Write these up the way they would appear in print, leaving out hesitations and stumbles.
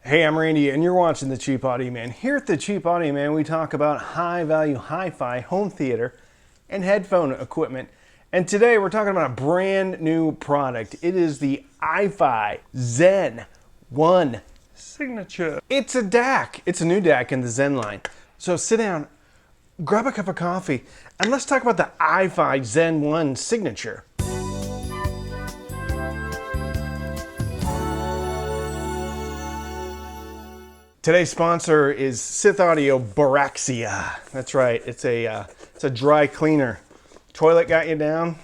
Hey, I'm Randy, and you're watching The Cheap Audio Man. Here at The Cheap Audio Man, we talk about high-value hi-fi, home theater, and headphone equipment. And today we're talking about a brand new product. It is the Ifi Zen 1 Signature. It's a DAC. It's a new DAC in the Zen line. So sit down, grab a cup of coffee, and let's talk about the Ifi Zen 1 Signature. Today's sponsor is Sith Audio Boraxia. That's right, it's a dry cleaner. Toilet got you down?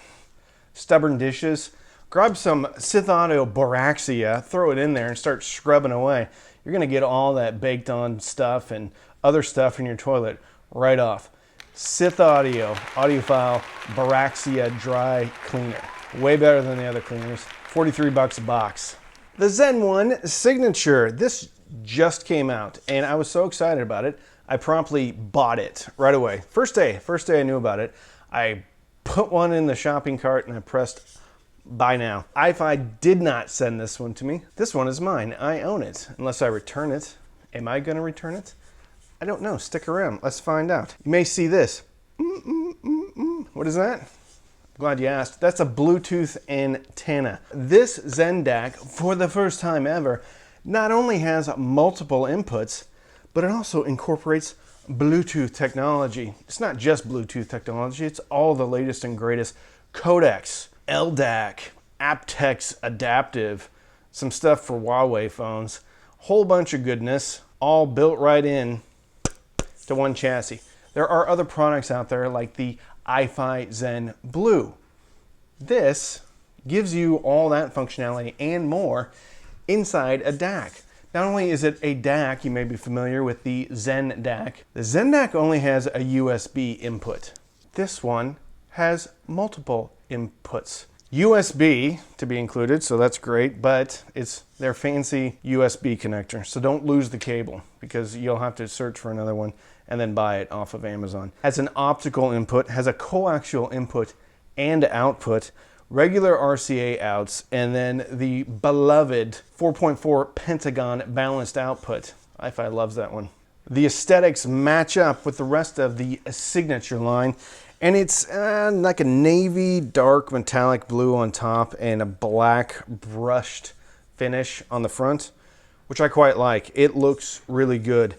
Stubborn dishes? Grab some Sith Audio Boraxia, throw it in there and start scrubbing away. You're gonna get all that baked on stuff and other stuff in your toilet right off. Sith Audio, audiophile Boraxia dry cleaner. Way better than the other cleaners. 43 bucks a box. The Zen 1 Signature. This just came out and I was so excited about it. I promptly bought it right away. First day I knew about it, I put one in the shopping cart and I pressed buy now. Ifi did not send this one to me. This one is mine. I own it unless I return it. Am I going to return it? I don't know. Stick around. Let's find out. You may see this. What is that? Glad you asked. That's a Bluetooth antenna. This Zen DAC, for the first time ever, not only has multiple inputs, but it also incorporates Bluetooth technology. It's not just Bluetooth technology, it's all the latest and greatest codecs, LDAC, aptX adaptive, some stuff for Huawei phones, whole bunch of goodness, all built right in to one chassis. There are other products out there like the Ifi Zen Blue. This gives you all that functionality and more inside a DAC. Not only is it a DAC, you may be familiar with the Zen DAC. The Zen DAC only has a USB input. This one has multiple inputs. USB to be included, so that's great, but it's their fancy USB connector, so don't lose the cable because you'll have to search for another one and then buy it off of Amazon. Has an optical input, has a coaxial input and output, regular RCA outs, and then the beloved 4.4 pentagon balanced output. Ifi loves that one. The aesthetics match up with the rest of the Signature line, and it's like a navy dark metallic blue on top and a black brushed finish on the front, which I quite like. It looks really good.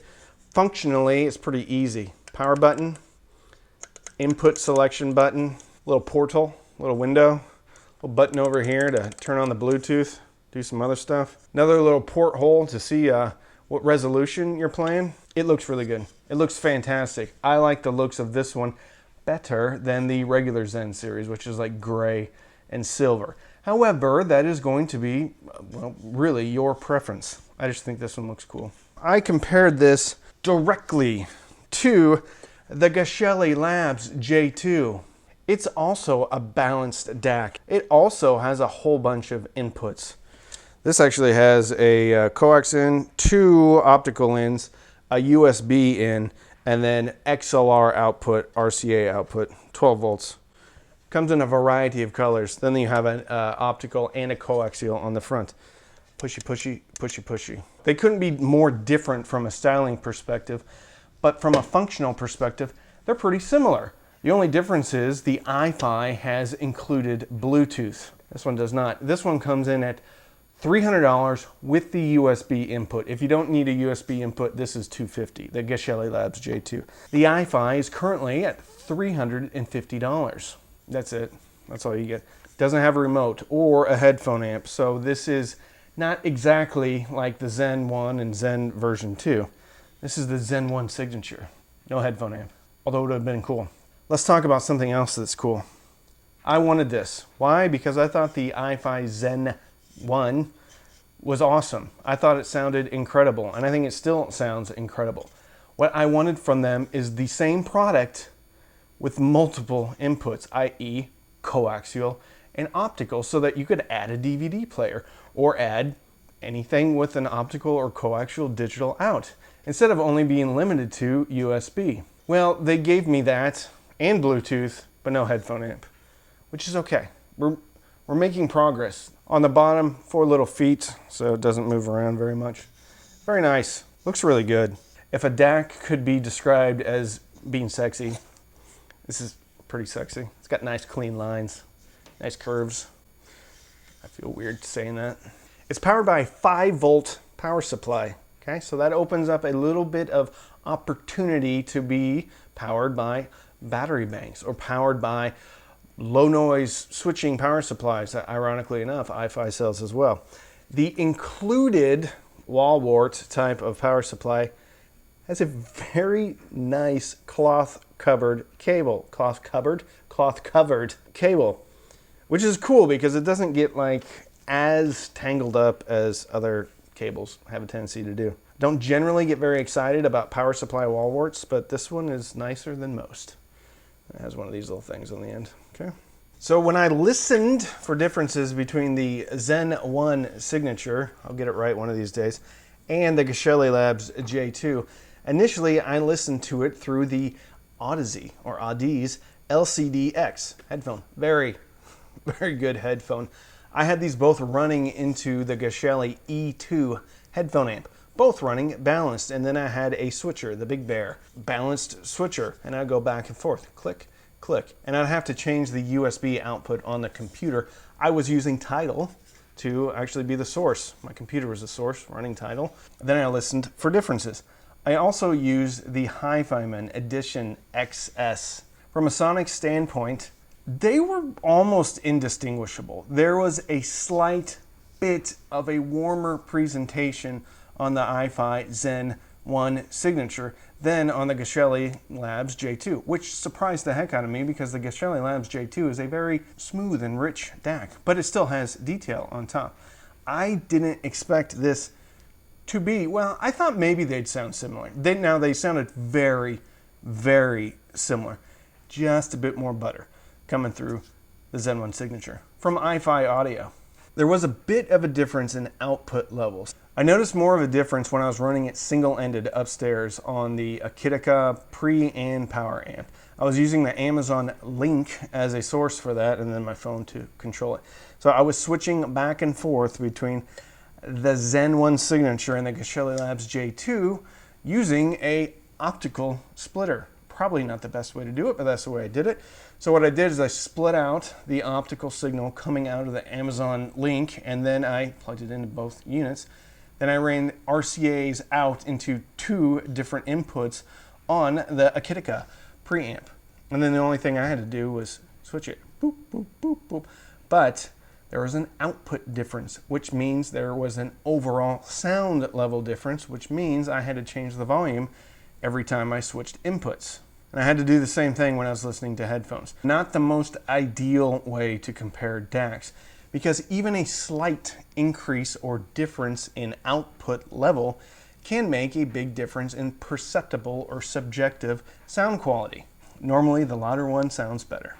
Functionally, it's pretty easy. Power button, input selection button, little portal, little window, little button over here to turn on the Bluetooth, do some other stuff. Another little porthole to see what resolution you're playing. It looks really good. It looks fantastic. I like the looks of this one better than the regular Zen series, which is like gray and silver. However, that is going to be, well, really your preference. I just think this one looks cool. I compared this directly to the Geshelli Labs J2. It's also a balanced DAC. It also has a whole bunch of inputs. This actually has a coax in, 2 optical ins, a USB in, and then XLR output, RCA output, 12 volts. Comes in a variety of colors. Then you have an optical and a coaxial on the front. Pushy, pushy, pushy, pushy. They couldn't be more different from a styling perspective, but from a functional perspective, they're pretty similar. The only difference is the Ifi has included Bluetooth. This one does not. This one comes in at $300 with the USB input. If you don't need a USB input, this is $250, the Geshelli Labs J2. The Ifi is currently at $350. That's it. That's all you get. Doesn't have a remote or a headphone amp, so this is not exactly like the Zen 1 and Zen version 2. This is the Zen 1 Signature. No headphone amp, although it would have been cool. Let's talk about something else that's cool. I wanted this. Why? Because I thought the Ifi Zen 1 was awesome. I thought it sounded incredible, and I think it still sounds incredible. What I wanted from them is the same product with multiple inputs, i.e. coaxial and optical, so that you could add a DVD player or add anything with an optical or coaxial digital out, instead of only being limited to USB. Well, they gave me that and Bluetooth, but no headphone amp, which is okay. We're making progress. On the bottom, 4 little feet, so it doesn't move around very much. Very nice. Looks really good. If a DAC could be described as being sexy, this is pretty sexy. It's got nice clean lines, nice curves. I feel weird saying that. It's powered by a 5-volt power supply. Okay, so that opens up a little bit of opportunity to be powered by battery banks or powered by low noise switching power supplies that, ironically enough, Ifi sells as well. The included wall wart type of power supply has a very nice cloth covered cable, cloth covered cable, which is cool because it doesn't get like as tangled up as other cables have a tendency to do. Don't generally get very excited about power supply wall warts, but this one is nicer than most. It has one of these little things on the end. Okay. So when I listened for differences between the Zen 1 signature, I'll get it right one of these days, and the Geshelli Labs J2, initially I listened to it through the Odyssey or Audi's LCD-X headphone. Very, very good headphone. I had these both running into the Geshelli E2 headphone amp, both running balanced, and then I had a switcher, the Big Bear balanced switcher, and I'd go back and forth, click, click, and I'd have to change the USB output on the computer. I was using Tidal to actually be the source. My computer was the source, running Tidal. Then I listened for differences. I also used the Hi-Fi-Man Edition XS. From a sonic standpoint, they were almost indistinguishable. There was a slight bit of a warmer presentation on the Ifi Zen 1 signature than on the Geshelli Labs J2, which surprised the heck out of me because the Geshelli Labs J2 is a very smooth and rich DAC, but it still has detail on top. I didn't expect this to be, well, I thought maybe they'd sound similar. Now they sounded very, very similar. Just a bit more butter coming through the Zen 1 signature. From Ifi Audio, there was a bit of a difference in output levels. I noticed more of a difference when I was running it single-ended upstairs on the Akitica pre and power amp. I was using the Amazon Link as a source for that and then my phone to control it. So I was switching back and forth between the Zen 1 signature and the Geshelli Labs J2 using a optical splitter. Probably not the best way to do it, but that's the way I did it. So what I did is I split out the optical signal coming out of the Amazon Link, and then I plugged it into both units. Then I ran RCAs out into 2 different inputs on the Akitica preamp. And then the only thing I had to do was switch it. Boop, boop, boop, boop. But there was an output difference, which means there was an overall sound level difference, which means I had to change the volume every time I switched inputs. And I had to do the same thing when I was listening to headphones. Not the most ideal way to compare DACs, because even a slight increase or difference in output level can make a big difference in perceptible or subjective sound quality. Normally, the louder one sounds better.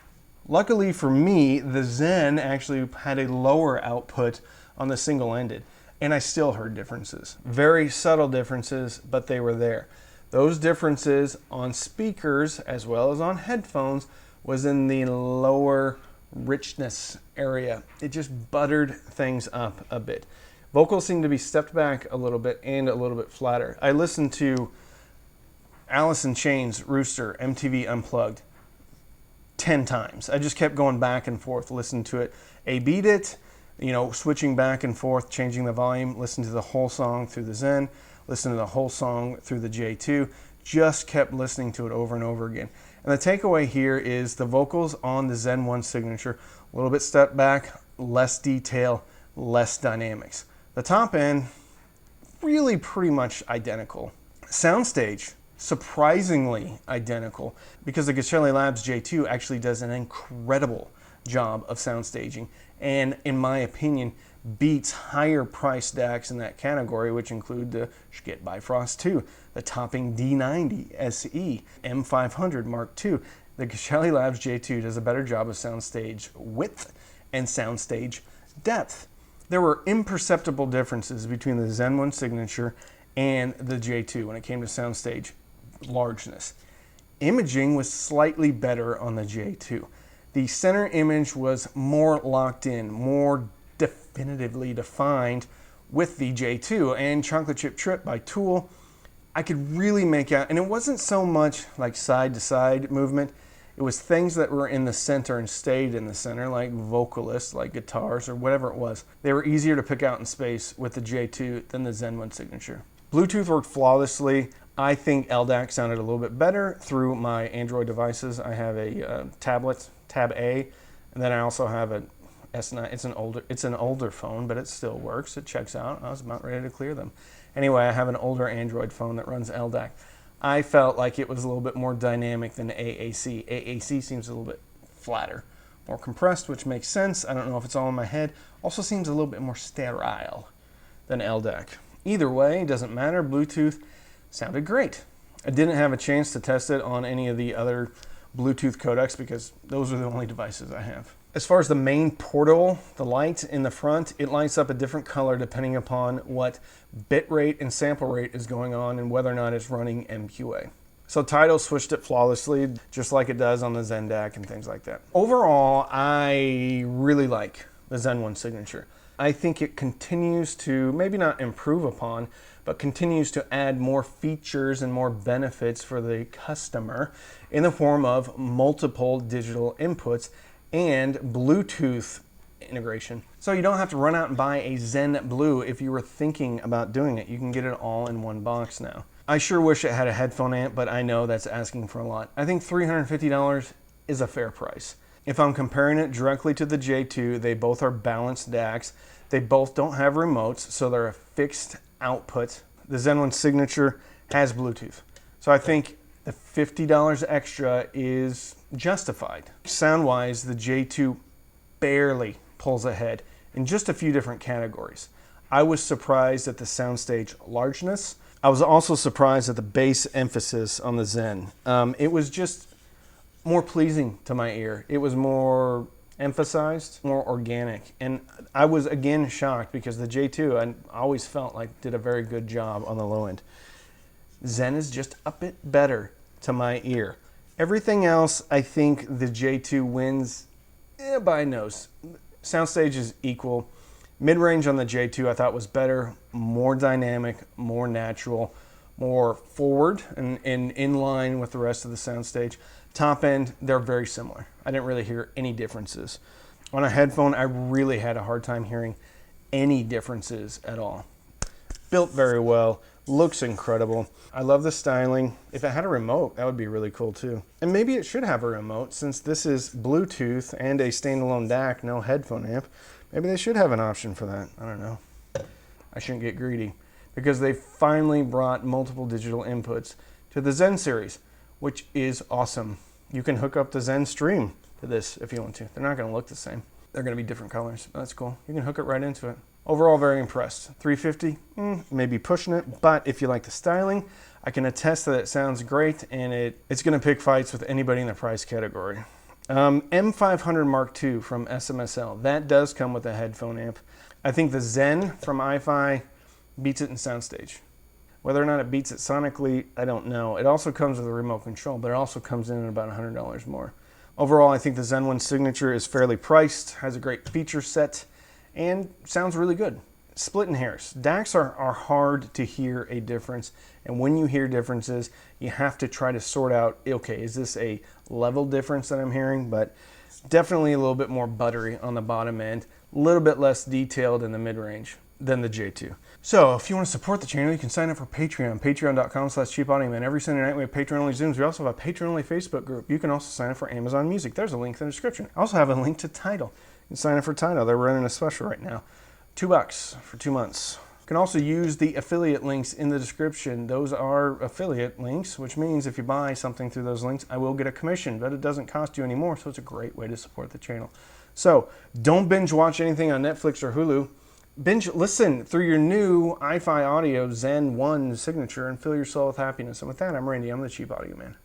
Luckily for me, the Zen actually had a lower output on the single-ended, and I still heard differences. Very subtle differences, but they were there. Those differences on speakers as well as on headphones was in the lower richness area. It just buttered things up a bit. Vocals seem to be stepped back a little bit and a little bit flatter. I listened to Alice in Chains' Rooster MTV Unplugged 10 times. I just kept going back and forth, listening to it. A-beat it, switching back and forth, changing the volume, listen to the whole song through the Zen, listen to the whole song through the J2, just kept listening to it over and over again. And the takeaway here is the vocals on the Zen 1 signature, a little bit stepped back, less detail, less dynamics. The top end, really pretty much identical. Soundstage, surprisingly identical, because the Geshelli Labs J2 actually does an incredible job of sound staging, and in my opinion, beats higher priced DACs in that category, which include the Schgitt Bifrost 2, the Topping D90 SE, M500 Mark II. The Geshelli Labs J2 does a better job of soundstage width and soundstage depth. There were imperceptible differences between the Zen 1 signature and the J2 when it came to soundstage largeness. Imaging was slightly better on the J2. The center image was more locked in, more definitively defined, with the J2 and Chocolate Chip Trip by Tool, I could really make out, and it wasn't so much like side to side movement, it was things that were in the center and stayed in the center, like vocalists, like guitars, or whatever it was. They were easier to pick out in space with the J2 than the Zen 1 Signature. Bluetooth worked flawlessly. I think LDAC sounded a little bit better through my Android devices. I have a tablet, Tab A, and then I also have a S9. It's an older phone, but it still works. It checks out. I was about ready to clear them. Anyway, I have an older Android phone that runs LDAC. I felt like it was a little bit more dynamic than AAC. AAC seems a little bit flatter, more compressed, which makes sense. I don't know if it's all in my head. Also seems a little bit more sterile than LDAC. Either way, it doesn't matter. Bluetooth sounded great. I didn't have a chance to test it on any of the other Bluetooth codecs because those are the only devices I have. As far as the main portal, the light in the front, it lights up a different color depending upon what bit rate and sample rate is going on and whether or not it's running MQA. So Tidal switched it flawlessly, just like it does on the Zen DAC and things like that. Overall, I really like the Zen 1 Signature. I think it continues to, maybe not improve upon, but continues to add more features and more benefits for the customer in the form of multiple digital inputs and Bluetooth integration. So you don't have to run out and buy a Zen Blue if you were thinking about doing it. You can get it all in one box now. I sure wish it had a headphone amp, but I know that's asking for a lot. I think $350 is a fair price. If I'm comparing it directly to the J2, they both are balanced DACs. They both don't have remotes, so they're a fixed output. The Zen 1 Signature has Bluetooth. So I think the $50 extra is justified. Sound-wise, the J2 barely pulls ahead in just a few different categories. I was surprised at the Soundstage largeness. I was also surprised at the bass emphasis on the Zen. It was just more pleasing to my ear. It was more emphasized, more organic. And I was again shocked because the J2, I always felt like did a very good job on the low end. Zen is just a bit better to my ear. Everything else, I think the J2 wins by a nose. Soundstage is equal. Mid-range on the J2 I thought was better, more dynamic, more natural, more forward and in line with the rest of the Soundstage. Top end, they're very similar. I didn't really hear any differences. On a headphone, I really had a hard time hearing any differences at all. Built very well, looks incredible. I love the styling. If it had a remote, that would be really cool too. And maybe it should have a remote since this is Bluetooth and a standalone DAC, no headphone amp. Maybe they should have an option for that. I don't know. I shouldn't get greedy because they finally brought multiple digital inputs to the Zen series, which is awesome. You can hook up the Zen Stream to this if you want to. They're not going to look the same. They're going to be different colors. That's cool. You can hook it right into it. Overall, very impressed. $350, maybe pushing it, but if you like the styling, I can attest that it sounds great and it's going to pick fights with anybody in the price category. M500 Mark II from SMSL. That does come with a headphone amp. I think the Zen from Ifi beats it in Soundstage. Whether or not it beats it sonically, I don't know. It also comes with a remote control, but it also comes in at about $100 more. Overall, I think the Zen 1 Signature is fairly priced, has a great feature set, and sounds really good. Splitting hairs. DACs are hard to hear a difference, and when you hear differences, you have to try to sort out, okay, is this a level difference that I'm hearing? But definitely a little bit more buttery on the bottom end, a little bit less detailed in the mid-range than the J2. So if you want to support the channel, you can sign up for Patreon, patreon.com/cheapaudioman. Every Sunday night we have Patreon-only Zooms. We also have a Patreon-only Facebook group. You can also sign up for Amazon Music. There's a link in the description. I also have a link to Tidal. You can sign up for Tidal. They're running a special right now. $2 for 2 months. You can also use the affiliate links in the description. Those are affiliate links, which means if you buy something through those links, I will get a commission, but it doesn't cost you any more, so it's a great way to support the channel. So don't binge watch anything on Netflix or Hulu. Binge listen through your new Ifi Audio Zen 1 Signature and fill your soul with happiness. And with that, I'm Randy. I'm the Cheap Audio Man.